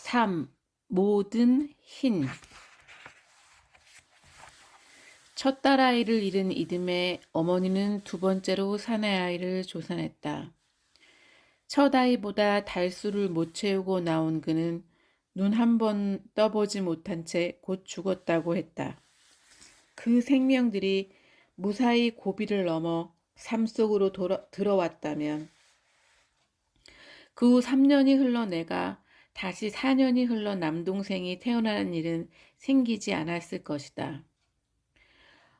3. 모든 흰. 첫 딸아이를 잃은 이듬해 어머니는 두 번째로 사내아이를 조산했다. 첫 아이보다 달수를 못 채우고 나온 그는 눈 한 번 떠보지 못한 채 곧 죽었다고 했다. 그 생명들이 무사히 고비를 넘어 삶 속으로 들어왔다면 그 후 3년이 흘러 내가 다시 4년이 흘러 남동생이 태어나는 일은 생기지 않았을 것이다.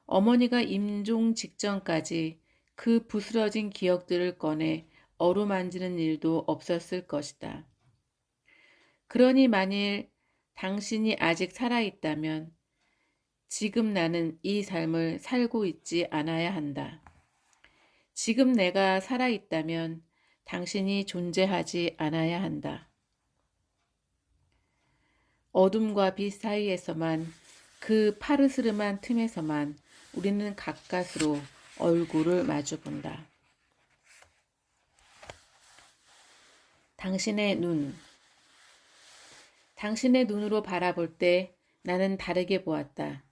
어머니가 임종 직전까지 그 부스러진 기억들을 꺼내 어루만지는 일도 없었을 것이다. 그러니 만일 당신이 아직 살아있다면 지금 나는 이 삶을 살고 있지 않아야 한다. 지금 내가 살아있다면 당신이 존재하지 않아야 한다. 어둠과 빛 사이에서만, 그 파르스름한 틈에서만 우리는 가까스로 얼굴을 마주본다. 당신의 눈. 당신의 눈으로 바라볼 때 나는 다르게 보았다.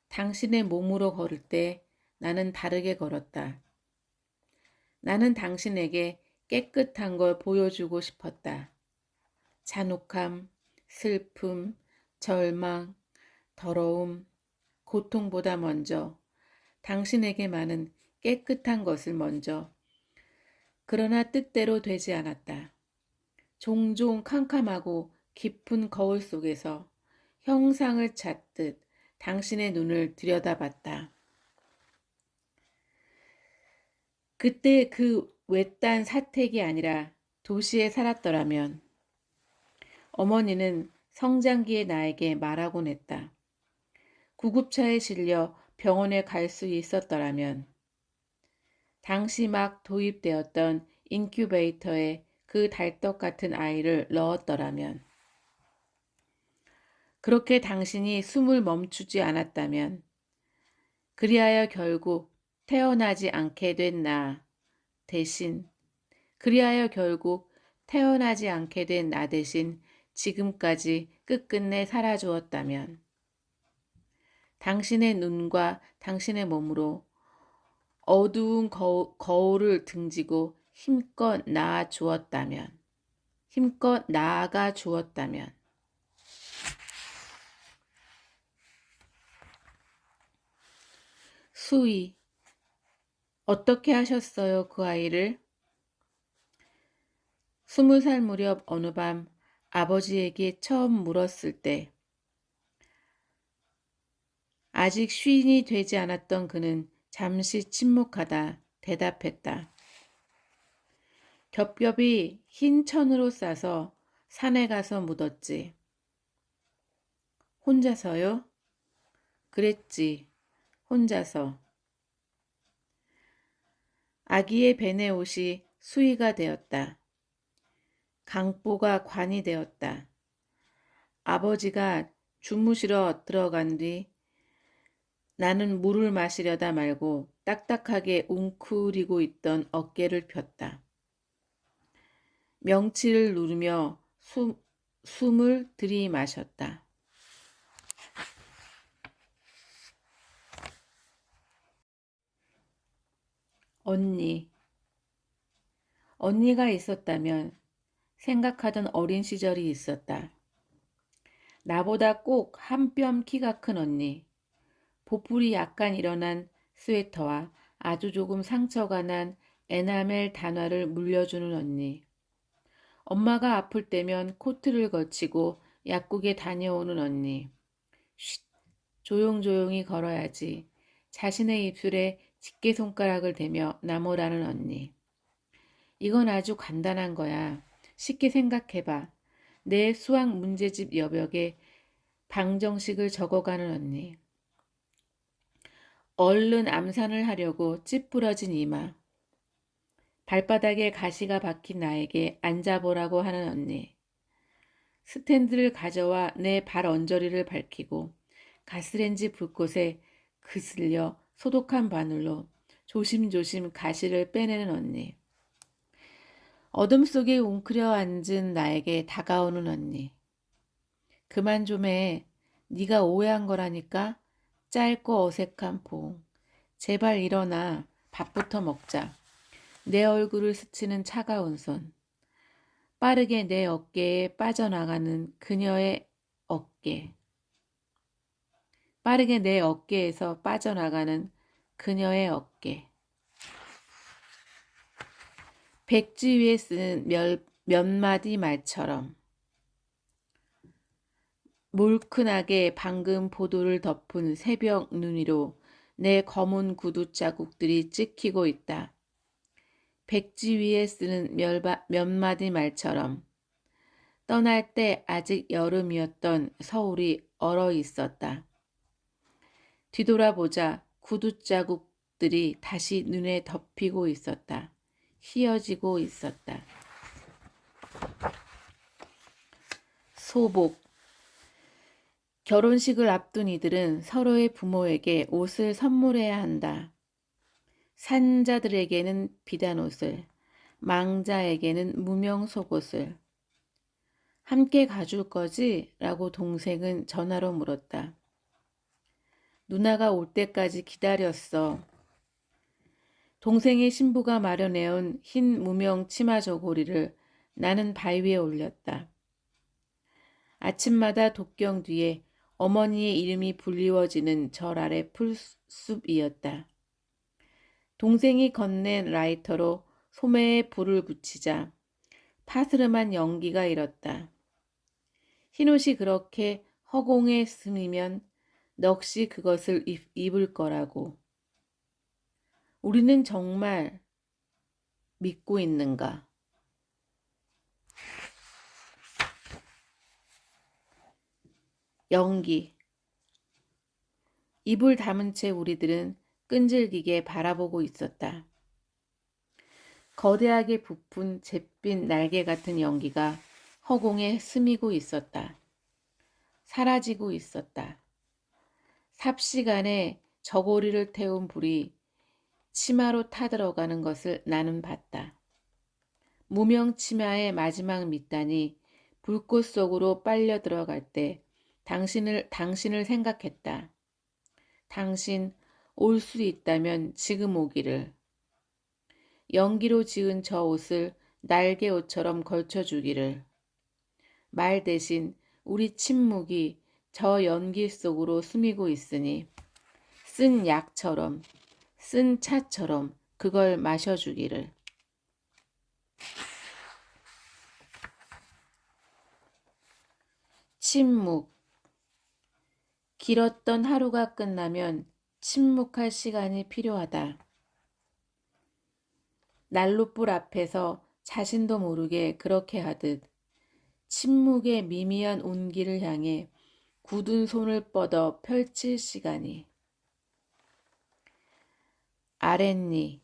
당신의 몸으로 걸을 때 나는 다르게 걸었다. 나는 당신에게 깨끗한 걸 보여주고 싶었다. 잔혹함, 슬픔, 절망, 더러움, 고통보다 먼저 당신에게 많은 깨끗한 것을 먼저. 그러나 뜻대로 되지 않았다. 종종 캄캄하고 깊은 거울 속에서 형상을 찾듯 당신의 눈을 들여다봤다. 그때 그 외딴 사택이 아니라 도시에 살았더라면 어머니는 성장기의 나에게 말하곤 했다. 구급차에 실려 병원에 갈 수 있었더라면, 당시 막 도입되었던 인큐베이터에 그 달떡 같은 아이를 넣었더라면, 그렇게 당신이 숨을 멈추지 않았다면, 그리하여 결국 태어나지 않게 된 나 대신, 그리하여 결국 태어나지 않게 된 나 대신 지금까지 끝끝내 살아주었다면, 당신의 눈과 당신의 몸으로 어두운 거울을 등지고 힘껏 나아 주었다면, 힘껏 나아가 주었다면, 수희, 어떻게 하셨어요, 그 아이를? 20살 무렵 어느 밤 아버지에게 처음 물었을 때, 아직 쉰이 되지 않았던 그는 잠시 침묵하다 대답했다. 겹겹이 흰 천으로 싸서 산에 가서 묻었지. 혼자서요? 그랬지. 혼자서. 아기의 베네 옷이 수의가 되었다. 강보가 관이 되었다. 아버지가 주무시러 들어간 뒤 나는 물을 마시려다 말고 딱딱하게 웅크리고 있던 어깨를 폈다. 명치를 누르며 숨을 들이마셨다. 언니가 있었다면 생각하던 어린 시절이 있었다. 나보다 꼭 한 뼘 키가 큰 언니. 보풀이 약간 일어난 스웨터와 아주 조금 상처가 난 에나멜 단화를 물려주는 언니. 엄마가 아플 때면 코트를 걸치고 약국에 다녀오는 언니. 쉿, 조용조용히 걸어야지. 자신의 입술에 집게손가락을 대며 나무라는 언니. 이건 아주 간단한 거야. 쉽게 생각해봐. 내 수학 문제집 여벽에 방정식을 적어가는 언니. 얼른 암산을 하려고 찌푸러진 이마. 발바닥에 가시가 박힌 나에게 앉아보라고 하는 언니. 스탠드를 가져와 내 발 언저리를 밝히고 가스렌지 불꽃에 그슬려 소독한 바늘로 조심조심 가시를 빼내는 언니. 어둠 속에 웅크려 앉은 나에게 다가오는 언니. 그만 좀 해. 네가 오해한 거라니까. 짧고 어색한 포옹. 제발 일어나. 밥부터 먹자. 내 얼굴을 스치는 차가운 손. 빠르게 내 어깨에 빠져나가는 그녀의 어깨. 빠르게 내 어깨에서 빠져나가는 그녀의 어깨. 백지 위에 쓴 몇 마디 말처럼 몰큰하게 방금 보도를 덮은 새벽 눈 위로 내 검은 구두 자국들이 찍히고 있다. 백지 위에 쓰는 몇 마디 말처럼 떠날 때 아직 여름이었던 서울이 얼어 있었다. 뒤돌아보자 구두 자국들이 다시 눈에 덮이고 있었다. 휘어지고 있었다. 소복. 결혼식을 앞둔 이들은 서로의 부모에게 옷을 선물해야 한다. 산자들에게는 비단옷을, 망자에게는 무명 속옷을. 함께 가줄 거지? 라고 동생은 전화로 물었다. 누나가 올 때까지 기다렸어. 동생의 신부가 마련해온 흰 무명 치마 저고리를 나는 바위에 올렸다. 아침마다 독경 뒤에 어머니의 이름이 불리워지는 절 아래 풀숲이었다. 동생이 건넨 라이터로 소매에 불을 붙이자 파스름한 연기가 일었다. 흰옷이 그렇게 허공에 스미면 넋이 그것을 입을 거라고. 우리는 정말 믿고 있는가? 연기. 입을 다문 채 우리들은 끈질기게 바라보고 있었다. 거대하게 부푼 잿빛 날개 같은 연기가 허공에 스미고 있었다. 사라지고 있었다. 삽시간에 저고리를 태운 불이 치마로 타들어가는 것을 나는 봤다. 무명 치마의 마지막 밑단이 불꽃 속으로 빨려 들어갈 때 당신을 생각했다. 당신 올 수 있다면 지금 오기를. 연기로 지은 저 옷을 날개옷처럼 걸쳐주기를. 말 대신 우리 침묵이 저 연기 속으로 스미고 있으니 쓴 약처럼 쓴 차처럼 그걸 마셔주기를. 침묵. 길었던 하루가 끝나면 침묵할 시간이 필요하다. 난로불 앞에서 자신도 모르게 그렇게 하듯 침묵의 미미한 온기를 향해 굳은 손을 뻗어 펼칠 시간이. 아랫니.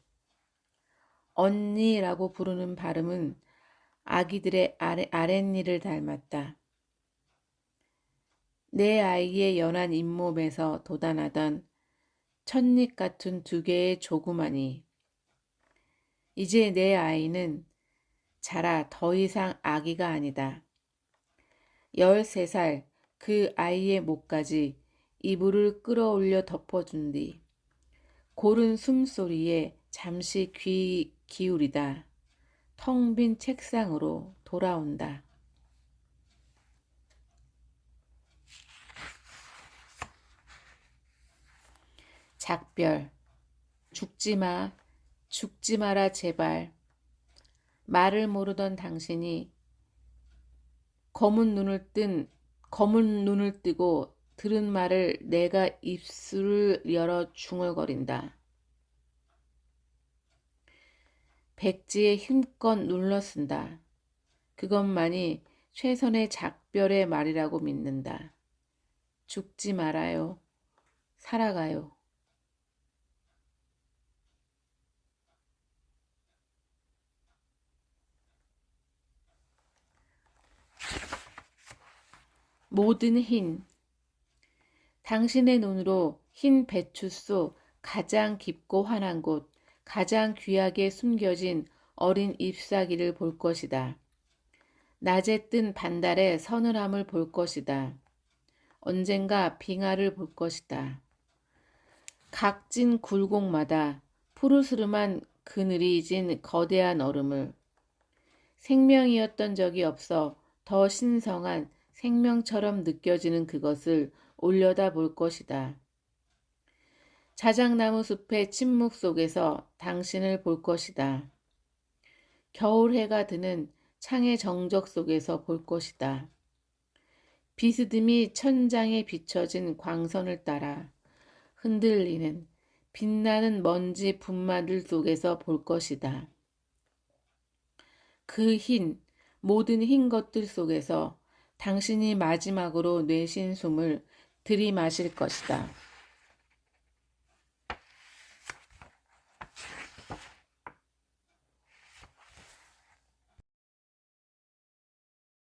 언니라고 부르는 발음은 아기들의 아랫니를 닮았다. 내 아이의 연한 잇몸에서 돋아나던 첫잎 같은 두 개의 조그마니. 이제 내 아이는 자라 더 이상 아기가 아니다. 13살 그 아이의 목까지 이불을 끌어올려 덮어준 뒤 고른 숨소리에 잠시 귀 기울이다 텅 빈 책상으로 돌아온다. 작별. 죽지 마. 죽지 마라 제발. 말을 모르던 당신이 검은 눈을 뜨고 들은 말을 내가 입술을 열어 중얼거린다. 백지에 힘껏 눌러 쓴다. 그것만이 최선의 작별의 말이라고 믿는다. 죽지 말아요. 살아가요. 모든 흰. 당신의 눈으로 흰 배추 속 가장 깊고 환한 곳, 가장 귀하게 숨겨진 어린 잎사귀를 볼 것이다. 낮에 뜬 반달의 서늘함을 볼 것이다. 언젠가 빙하를 볼 것이다. 각진 굴곡마다 푸르스름한 그늘이 진 거대한 얼음을 생명이었던 적이 없어 더 신성한 생명처럼 느껴지는 그것을 올려다 볼 것이다. 자작나무 숲의 침묵 속에서 당신을 볼 것이다. 겨울 해가 드는 창의 정적 속에서 볼 것이다. 비스듬히 천장에 비춰진 광선을 따라 흔들리는 빛나는 먼지 분마들 속에서 볼 것이다. 그 모든 흰 것들 속에서 당신이 마지막으로 내쉰 숨을 들이마실 것이다.